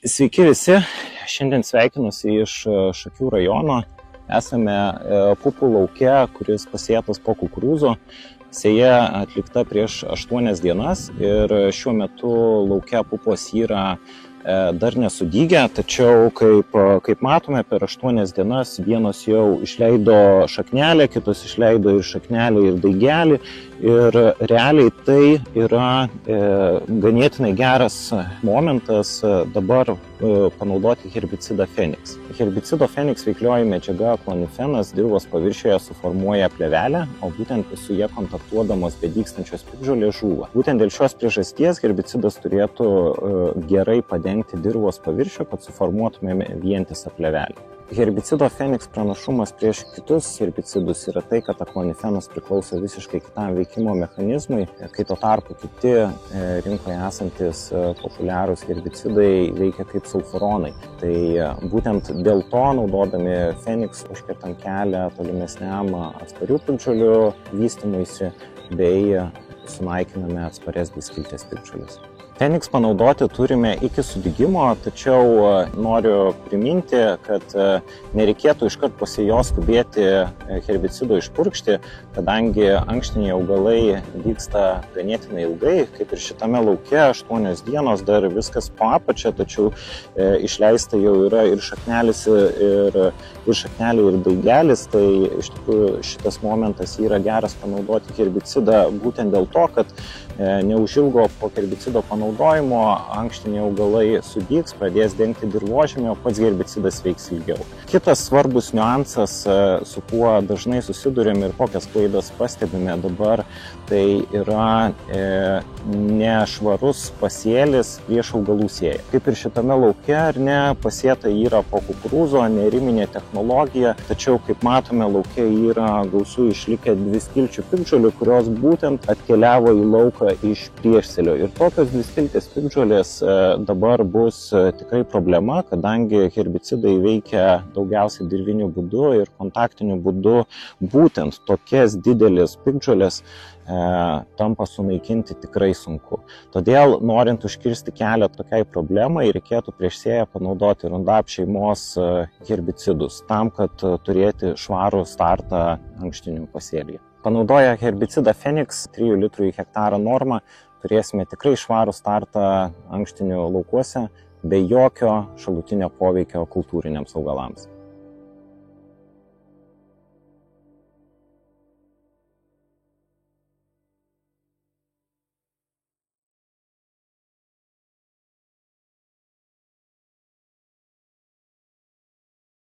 Sveiki visi, šiandien sveikinuosi iš Šakių rajono. Esame pupų lauke, kuris pasėtas po kukurūzo. Sėja atlikta prieš 8 dienas ir šiuo metu lauke pupos yra dar nesudygę, tačiau kaip matome, per 8 dienas vienos jau išleido šaknelę, kitos išleido ir šaknelę, ir daigelį. Ir realiai tai yra ganėtinai geras momentas dabar panaudoti herbicidą Fenix. Herbicido Fenix veiklioji medžiaga klonifenas dirvos paviršiuje suformuoja plėvelę, o būtent su jie kontaktuodamos bedygstančios piktžolės žūva. Būtent dėl šios priežasties herbicidas turėtų gerai padengti dirvos paviršių, kad suformuotumėme vientisą plėvelę. Herbicido Fenix pranašumas prieš kitus herbicidus yra tai, kad klonifenas priklauso visiškai kitam veikimo mechanizmui, kai tuo tarpu kiti rinkoje esantis populiarūs herbicidai veikia kaip sulfuronai. Tai būtent dėl to, naudodami Fenix, užkertam kelią tolimesniam atsparių piktžolių vystymuisi bei sunaikiname atsparias diskiltės piktžoles. Fenix panaudoti turime iki sudygimo, tačiau noriu priminti, kad nereikėtų iškart po sėjos skubėti herbicido išpurkšti, kadangi ankštiniai augalai vyksta ganėtinai ilgai, kaip ir šitame lauke 8 dienos dar viskas po apačia, tačiau išleista jau yra ir šaknelis, ir šaknelė, ir daigelis, tai iš tikrųjų šitas momentas yra geras panaudoti herbicidą būtent dėl to, kad neužilgo po herbicido panaudojimo ankštiniai augalai sudygs, pradės dengti dirvožemį, o pats herbicidas veiks ilgiau. Kitas svarbus niuansas, su kuo dažnai susidurėm ir kokias klaidas pastebime dabar, tai yra nešvarus pasėlis prieš augalų sėją. Kaip ir šitame lauke, ar ne, pasėta yra po kukurūzo, neriminė technologija, tačiau kaip matome, lauke yra gausu išlikę dviskilčių piktžolių, kurios būtent atkeliavo į lauką iš priešsėlio. Ir tokios dviskiltės piktžolės dabar bus tikrai problema, kadangi herbicidai veikia daugiausiai dirviniu būdu ir kontaktiniu būdu būtent tokias didelės piktžolės tampa sunaikinti tikrai sunku. Todėl, norint užkirsti kelią tokiai problemai, reikėtų prieš sėją panaudoti Roundup šeimos herbicidus, tam, kad turėti švarų startą ankštinių pasėlyje. Panaudoję herbicidą Fenix 3 litrų į hektarą normą, turėsime tikrai švarų startą ankštinių laukuose, be jokio šalutinio poveikio kultūriniams augalams.